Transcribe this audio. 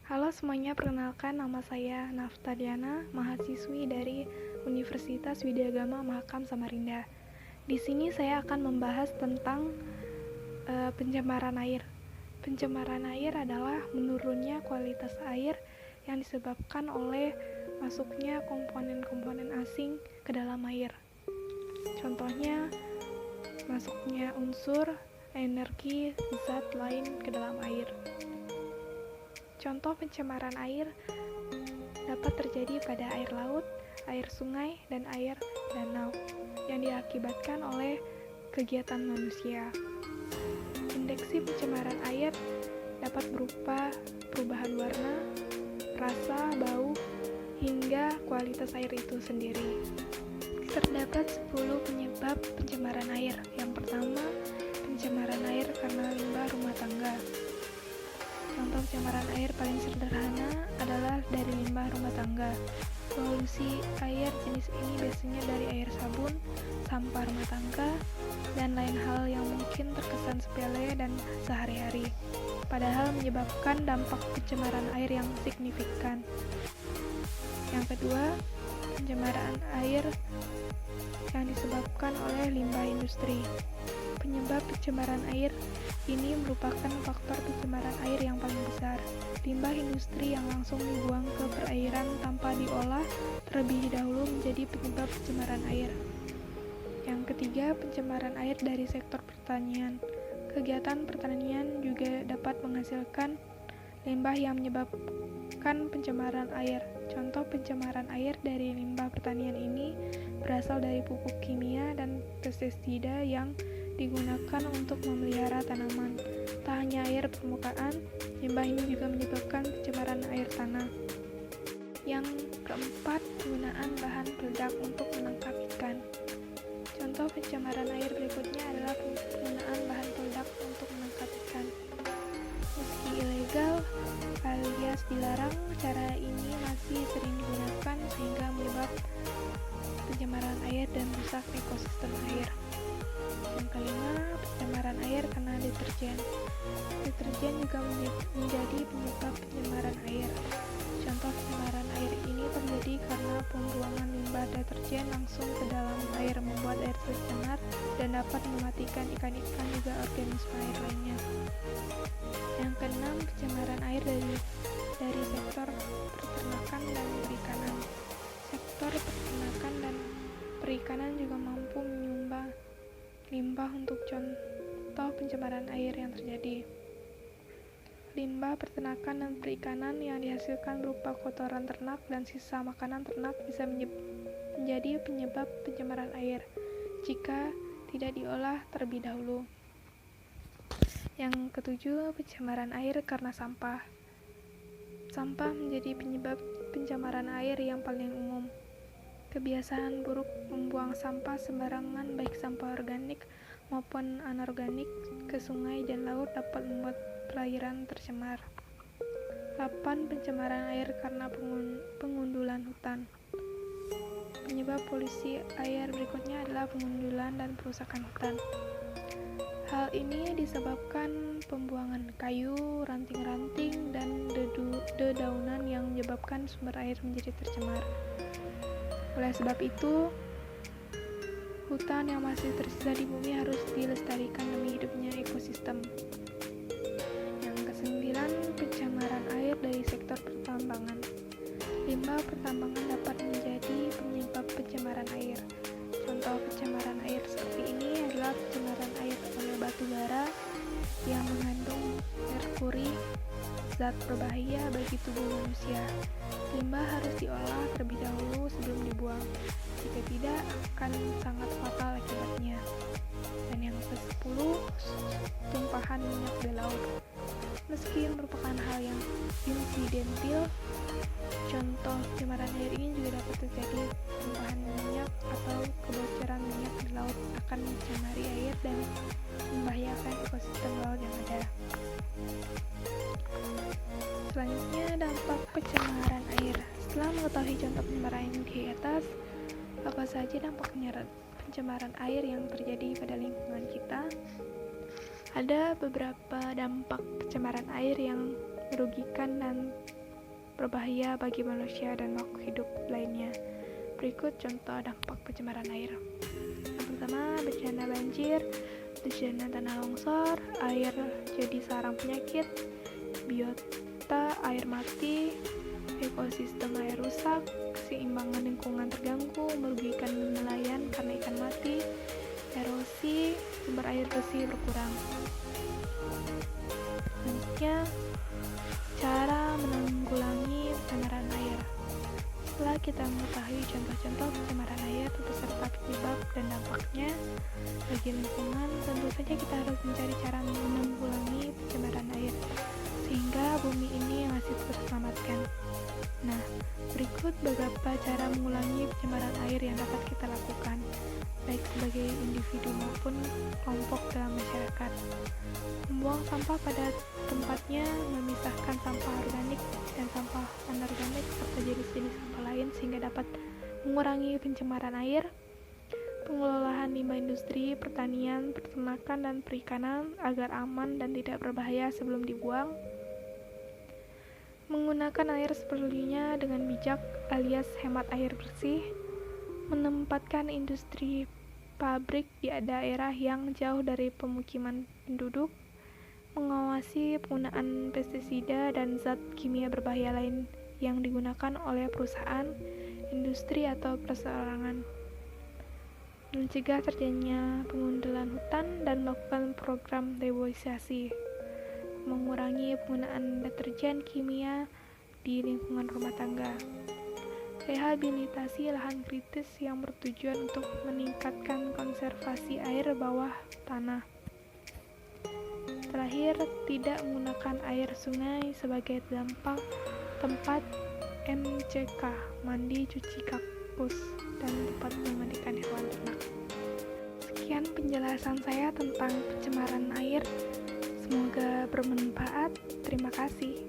Halo semuanya, perkenalkan nama saya Nafta Diana, mahasiswi dari Universitas Widyagama Mahakam Samarinda. Di sini saya akan membahas tentang pencemaran air. Pencemaran air adalah menurunnya kualitas air yang disebabkan oleh masuknya komponen-komponen asing ke dalam air. Contohnya, masuknya unsur, energi, zat lain ke dalam air. Contoh pencemaran air dapat terjadi pada air laut, air sungai, dan air danau yang diakibatkan oleh kegiatan manusia. Indeksi pencemaran air dapat berupa perubahan warna, rasa, bau, hingga kualitas air itu sendiri. Terdapat 10 penyebab pencemaran air. Yang pertama, pencemaran air karena limbah rumah tangga. Contoh pencemaran air paling sederhana adalah dari limbah rumah tangga. Polusi air jenis ini biasanya dari air sabun, sampah rumah tangga, dan lain hal yang mungkin terkesan sepele dan sehari-hari, padahal menyebabkan dampak pencemaran air yang signifikan. Yang kedua, pencemaran air yang disebabkan oleh limbah industri. Penyebab pencemaran air ini merupakan faktor pencemaran air yang paling besar. Limbah industri yang langsung dibuang ke perairan tanpa diolah terlebih dahulu menjadi penyebab pencemaran air. Yang ketiga, pencemaran air dari sektor pertanian. Kegiatan pertanian juga dapat menghasilkan limbah yang menyebabkan pencemaran air. Contoh pencemaran air dari limbah pertanian ini berasal dari pupuk kimia dan pestisida yang digunakan untuk memelihara tanaman. Tak hanya air permukaan, limbah ini juga menyebabkan pencemaran air tanah. Yang keempat, penggunaan bahan peledak untuk menangkap ikan. Contoh pencemaran air berikutnya adalah penggunaan bahan peledak untuk menangkap ikan. Meski ilegal alias dilarang, cara ini masih sering digunakan sehingga menyebabkan pencemaran air dan rusak ekosistem air. Yang kelima, pencemaran air karena deterjen. Deterjen juga menjadi penyebab pencemaran air. Contoh pencemaran air ini terjadi karena pembuangan limbah deterjen langsung ke dalam air membuat air tercemar dan dapat mematikan ikan-ikan juga organisme air lainnya. Yang keenam, pencemaran air dari sektor peternakan dan perikanan. Sektor peternakan dan perikanan juga mampu menyumbang limbah untuk contoh pencemaran air yang terjadi. Limbah peternakan dan perikanan yang dihasilkan berupa kotoran ternak dan sisa makanan ternak bisa menjadi penyebab pencemaran air jika tidak diolah terlebih dahulu. Yang ketujuh, pencemaran air karena sampah. Sampah menjadi penyebab pencemaran air yang paling umum. Kebiasaan buruk membuang sampah sembarangan, baik sampah organik maupun anorganik, ke sungai dan laut dapat membuat perairan tercemar. 8. Pencemaran air karena pengundulan hutan. Penyebab polusi air berikutnya adalah pengundulan dan perusakan hutan. Hal ini disebabkan pembuangan kayu, ranting-ranting, dan dedaunan yang menyebabkan sumber air menjadi tercemar. Oleh sebab itu, hutan yang masih tersisa di bumi harus dilestarikan demi hidupnya ekosistem. Yang kesembilan, pencemaran air dari sektor pertambangan. Limbah pertambangan dapat menjadi penyebab pencemaran air. Contoh pencemaran air seperti ini adalah pencemaran air oleh batu bara yang mengandung merkuri, zat berbahaya bagi tubuh manusia. Limbah harus diolah terlebih dahulu sebelum dibuang. Jika tidak, akan sangat fatal akibatnya. Dan yang ke-10, tumpahan minyak di laut. Meski merupakan hal yang insidentil, contoh pencemaran air ini juga dapat terjadi. Tumpahan minyak atau kebocoran minyak di laut akan mencemari air dan membahayakan ekosistem laut yang ada. Selanjutnya, dampak pencemaran air. Setelah mengetahui contoh pencemaran di atas, apa saja dampak pencemaran air yang terjadi pada lingkungan kita? Ada beberapa dampak pencemaran air yang merugikan dan berbahaya bagi manusia dan makhluk hidup lainnya. Berikut contoh dampak pencemaran air. Yang pertama, bencana banjir, bencana tanah longsor, air jadi sarang penyakit, biota air mati, ekosistem air rusak, keseimbangan lingkungan terganggu, merugikan nelayan karena ikan mati, erosi, sumber air bersih berkurang. Selanjutnya, cara menanggulangi pencemaran air. Setelah kita mengetahui contoh-contoh pencemaran air beserta penyebab dan dampaknya bagi lingkungan, tentu saja kita harus mencari cara menanggulangi pencemaran air sehingga bumi ini masih terselamatkan. Nah, berikut beberapa cara mengulangi pencemaran air yang dapat kita lakukan, baik sebagai individu maupun kelompok dalam masyarakat. Membuang sampah pada tempatnya, memisahkan sampah organik dan sampah anorganik serta jenis-jenis sampah lain sehingga dapat mengurangi pencemaran air. Pengelolaan limbah industri, pertanian, peternakan, dan perikanan agar aman dan tidak berbahaya sebelum dibuang. Menggunakan air seperlunya dengan bijak alias hemat air bersih. Menempatkan industri pabrik di daerah yang jauh dari pemukiman penduduk. Mengawasi penggunaan pestisida dan zat kimia berbahaya lain yang digunakan oleh perusahaan, industri, atau perseorangan. Mencegah terjadinya pengundulan hutan dan melakukan program reboisasi. Mengurangi penggunaan deterjen kimia di lingkungan rumah tangga. Rehabilitasi lahan kritis yang bertujuan untuk meningkatkan konservasi air bawah tanah. Terakhir, tidak menggunakan air sungai sebagai tempat MCK, mandi, cuci kakus, dan tempat memandikan hewan ternak. Sekian penjelasan saya tentang pencemaran air. Semoga bermanfaat. Terima kasih.